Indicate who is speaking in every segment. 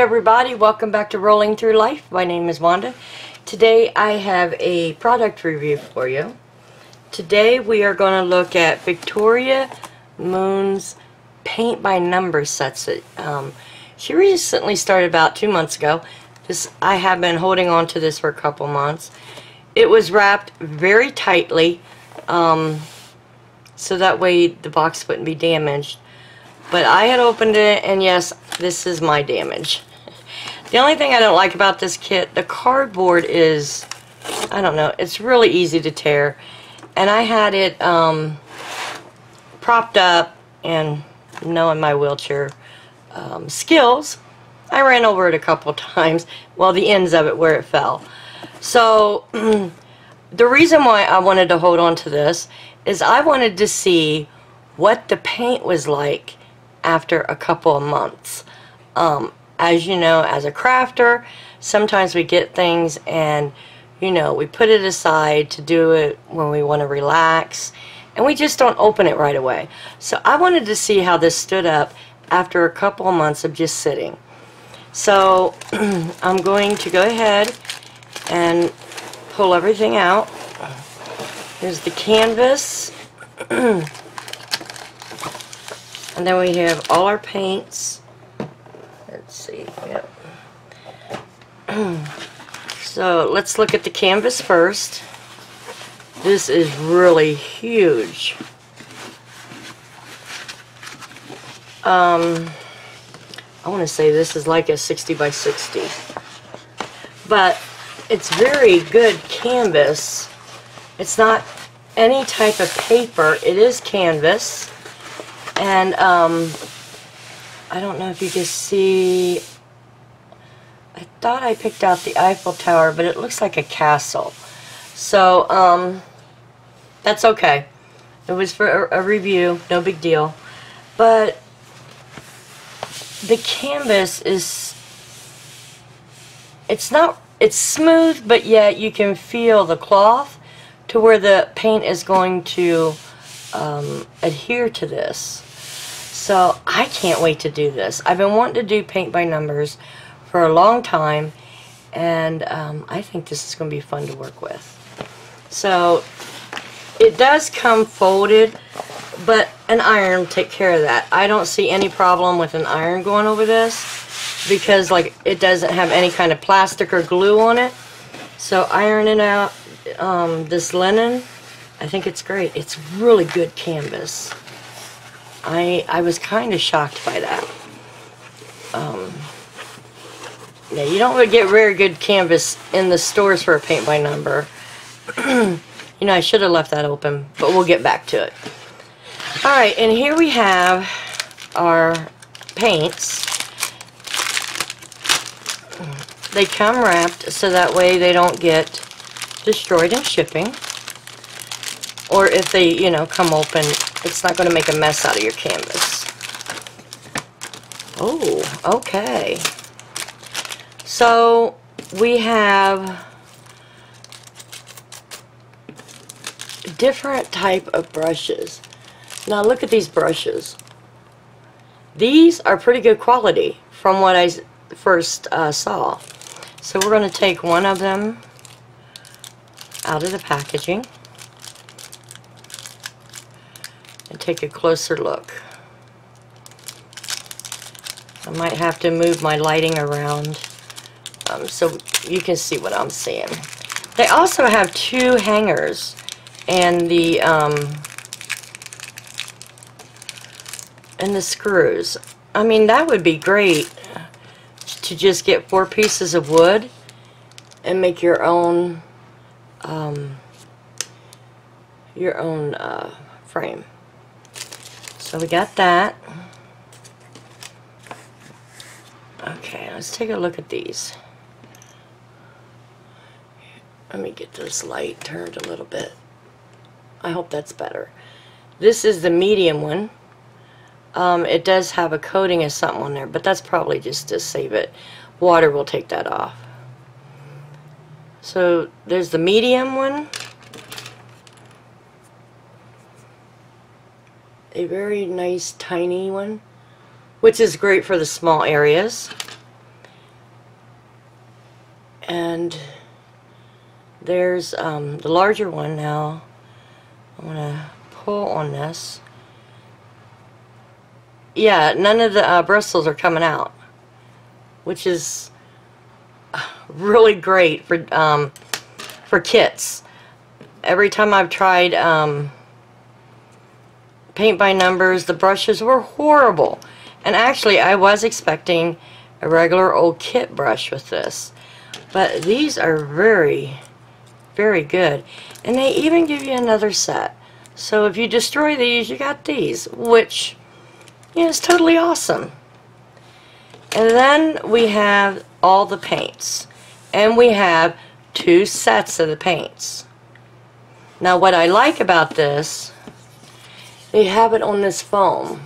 Speaker 1: everybody, welcome back to Rolling Through Life. My name is Wanda. Today I have a product review for you. Today we are going to look at Victoria Moon's paint by number sets. She recently started about 2 months ago. I have been holding on to this for a couple months. It was wrapped very tightly so that way the box wouldn't be damaged. But I had opened it, and yes, this is my damage. The only thing I don't like about this kit, the cardboard is, I don't know, it's really easy to tear. And I had it propped up, and knowing my wheelchair skills, I ran over it a couple times, well, the ends of it where it fell. So the reason why I wanted to hold on to this is I wanted to see what the paint was like after a couple of months. As you know, as a crafter, sometimes we get things and, you know, we put it aside to do it when we want to relax, and we just don't open it right away. So I wanted to see how this stood up after a couple of months of just sitting. So I'm going to go ahead and pull everything out. Here's the canvas. And then we have all our paints. Let's see. Yep. So let's look at the canvas first. This is really huge. I want to say this is like a 60 by 60. But it's very good canvas. It's not any type of paper. It is canvas. And I don't know if you can see, I thought I picked out the Eiffel Tower, but it looks like a castle. So that's okay. It was for a review, no big deal. But the canvas is, it's smooth, but yet you can feel the cloth to where the paint is going to adhere to this. So I can't wait to do this. I've been wanting to do paint by numbers for a long time, and I think this is going to be fun to work with. So it does come folded, but an iron will take care of that. I don't see any problem with an iron going over this because, like, it doesn't have any kind of plastic or glue on it. So ironing out this linen, I think it's great. It's really good canvas. I was kind of shocked by that. Yeah, you don't get very good canvas in the stores for a paint by number. You know, I should have left that open, but we'll get back to it. Alright, and here we have our paints. They come wrapped so that way they don't get destroyed in shipping. Or if they, you know, come open, it's not going to make a mess out of your canvas. Oh, okay. So we have different type of brushes. Now look at these brushes. These are pretty good quality from what I first saw. So we're going to take one of them out of the packaging and take a closer look. I might have to move my lighting around so you can see what I'm seeing. They also have two hangers, and the screws. I mean, that would be great to just get 4 pieces of wood and make your own frame. So we got that. Okay, let's take a look at these. Let me get this light turned a little bit. I hope that's better. This is the medium one. It does have a coating of something on there, but that's probably just to save it. Water will take that off. So there's the medium one. A very nice tiny one, which is great for the small areas. And there's the larger one now. I'm going to pull on this. Yeah, none of the bristles are coming out, which is really great for kits. Every time I've tried paint by numbers, the brushes were horrible. And actually, I was expecting a regular old kit brush with this. But these are very, very good. And they even give you another set. So if you destroy these, you got these, which, yeah, is totally awesome. And then we have all the paints. And we have 2 sets of the paints. Now what I like about this, they have it on this foam.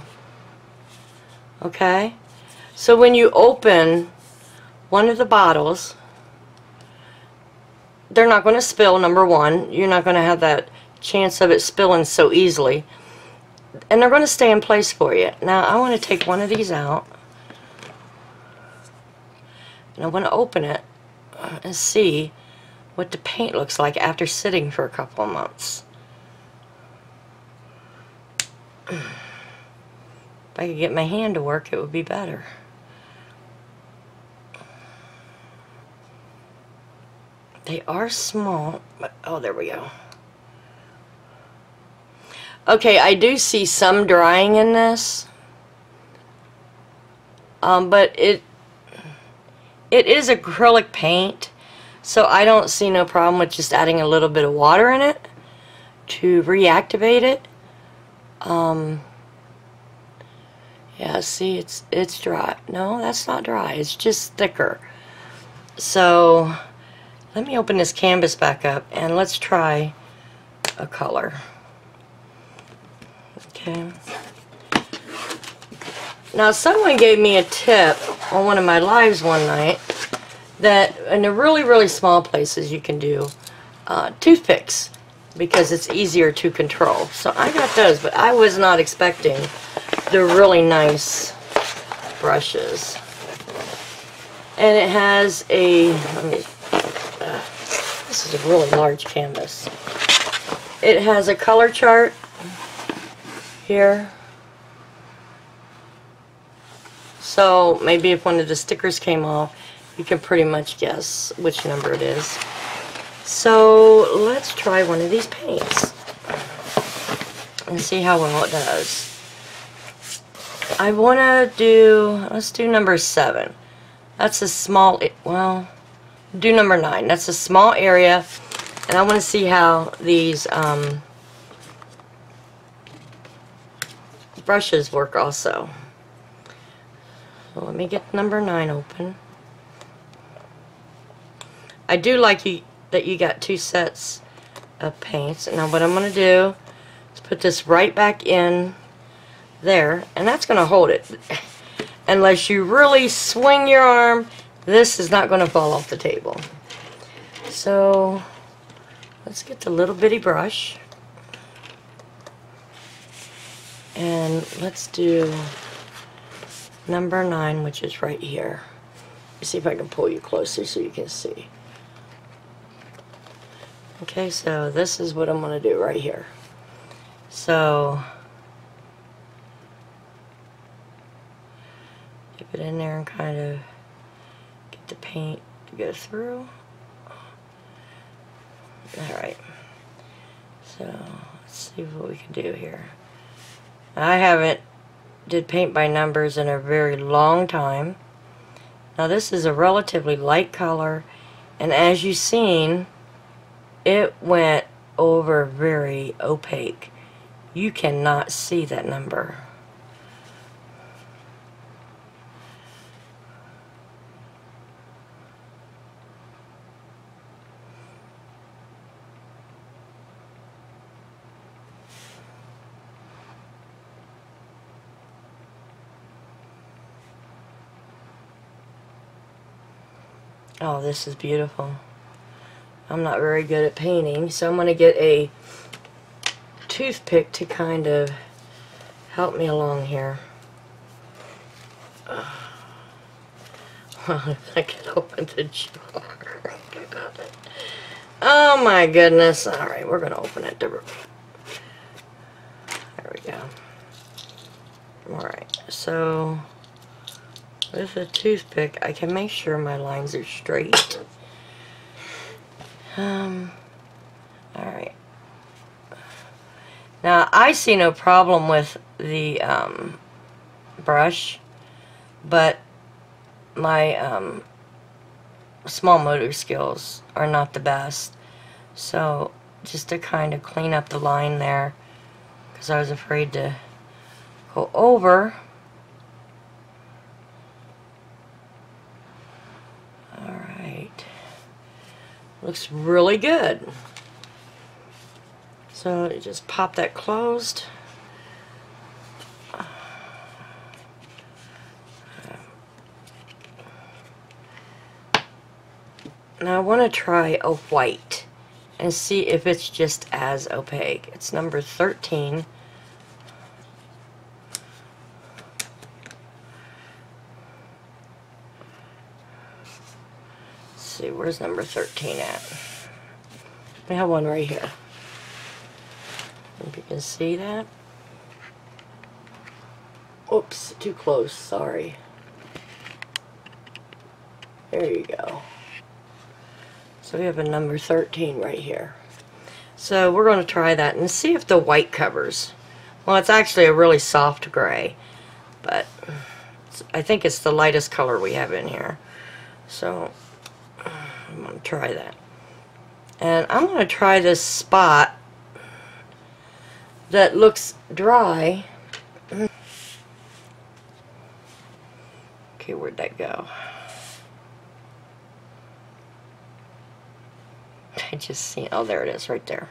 Speaker 1: Okay? So when you open one of the bottles, they're not going to spill, number one. You're not going to have that chance of it spilling so easily. And they're going to stay in place for you. Now I want to take one of these out. And I want to open it and see what the paint looks like after sitting for a couple of months. If I could get my hand to work, it would be better. They are small, but oh, there we go. Okay, I do see some drying in this, but it is acrylic paint, so I don't see no problem with just adding a little bit of water in it to reactivate it. Yeah, see, it's dry. No, that's not dry. It's just thicker. So let me open this canvas back up and let's try a color. Okay. Now someone gave me a tip on one of my lives one night that in the really, really small places you can do toothpicks because it's easier to control. So I got those, but I was not expecting the really nice brushes. And it has a, this is a really large canvas. It has a color chart here. So maybe if one of the stickers came off, you can pretty much guess which number it is. So let's try one of these paints and see how well it does. I want to do, let's do number 7. That's a small, well, do number 9. That's a small area, and I want to see how these brushes work also. So let me get number 9 open. I do like that you got 2 sets of paints. Now what I'm going to do is put this right back in there, and that's going to hold it. Unless you really swing your arm, this is not going to fall off the table. So let's get the little bitty brush, and let's do number 9, which is right here. Let me see if I can pull you closer so you can see. Okay, so this is what I'm going to do right here. So dip it in there and kind of get the paint to go through. Alright, so let's see what we can do here. I haven't did paint by numbers in a very long time. Now this is a relatively light color, and as you've seen, it went over very opaque. You cannot see that number. Oh, this is beautiful. I'm not very good at painting, so I'm going to get a toothpick to kind of help me along here. Well, if I can open the jar. Oh my goodness. Alright, we're going to open it. There we go. Alright, so with a toothpick, I can make sure my lines are straight. Alright. Now, I see no problem with the brush, but my small motor skills are not the best. So, just to kind of clean up the line there, because I was afraid to go over. Alright. Looks really good. So you just pop that closed. Now I want to try a white and see if it's just as opaque. It's number 13. Let's see, where's number 13 at? We have one right here. If you can see that. Oops, too close, sorry. There you go. So we have a number 13 right here. So we're going to try that and see if the white covers. Well, it's actually a really soft gray, but I think it's the lightest color we have in here. So I'm going to try that. And I'm going to try this spot that looks dry. Okay, where'd that go? I just see, oh, there it is, right there.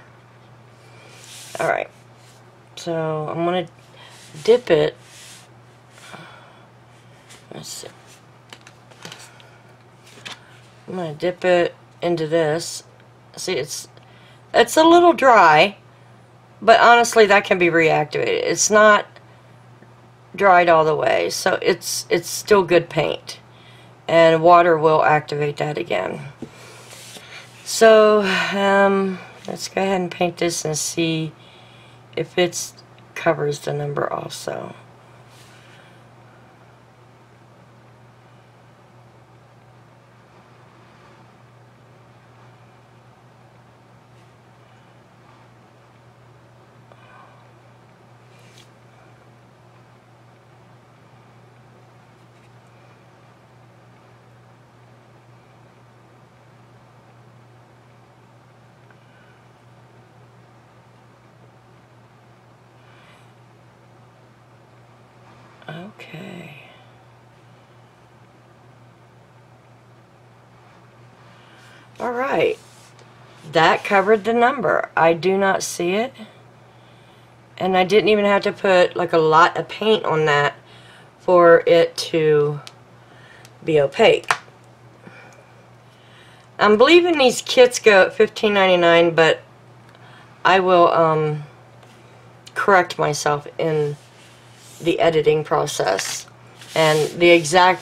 Speaker 1: Alright, so I'm going to dip it. Let's see. I'm going to dip it into this. See, it's a little dry, but honestly, that can be reactivated. It's not dried all the way, so it's still good paint, and water will activate that again. So let's go ahead and paint this and see if it covers the number also. Okay. Alright. That covered the number. I do not see it. And I didn't even have to put like a lot of paint on that for it to be opaque. I'm believing these kits go at $15.99, but I will correct myself in the editing process, and the exact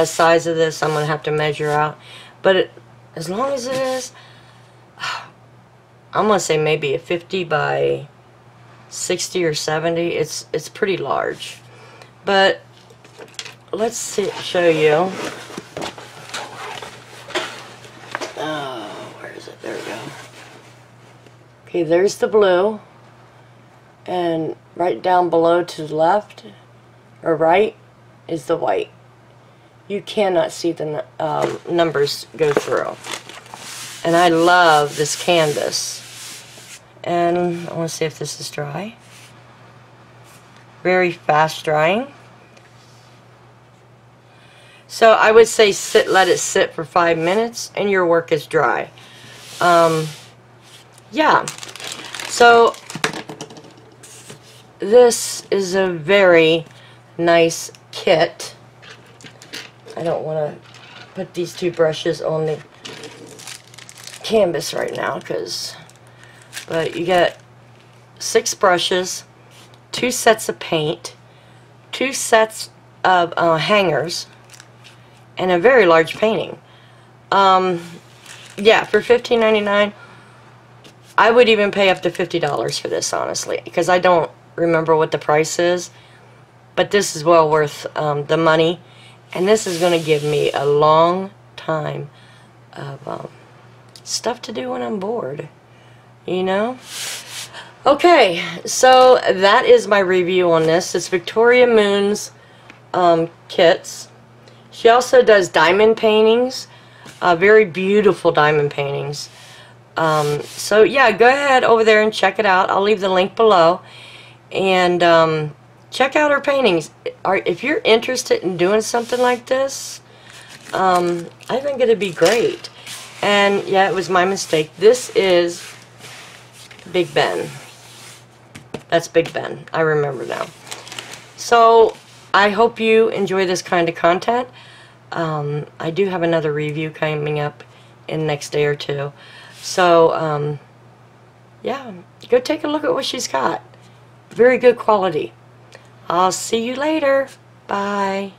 Speaker 1: size of this I'm gonna have to measure out, but as long as it is, I'm gonna say maybe a 50 by 60 or 70. It's pretty large, but let's show you. Oh, where is it? There we go. Okay, there's the blue. And right down below to the left or right is the white. You cannot see the numbers go through. And I love this canvas. And I want to see if this is dry. Very fast drying. So I would say let it sit for 5 minutes and your work is dry. Yeah. So this is a very nice kit. I don't want to put these two brushes on the canvas right now, but you get 6 brushes, 2 sets of paint, 2 sets of hangers, and a very large painting. yeah, for $15.99, I would even pay up to $50 for this, honestly, because I don't remember what the price is, but this is well worth the money, and this is going to give me a long time of stuff to do when I'm bored, you know? Okay, so that is my review on this. It's Victoria Moon's kits. She also does diamond paintings, very beautiful diamond paintings. So yeah, go ahead over there and check it out. I'll leave the link below. And check out her paintings. If you're interested in doing something like this, I think it'd be great. And yeah, it was my mistake. This is Big Ben. That's Big Ben. I remember now. So I hope you enjoy this kind of content. I do have another review coming up in the next day or two. So yeah, go take a look at what she's got. Very good quality. I'll see you later. Bye.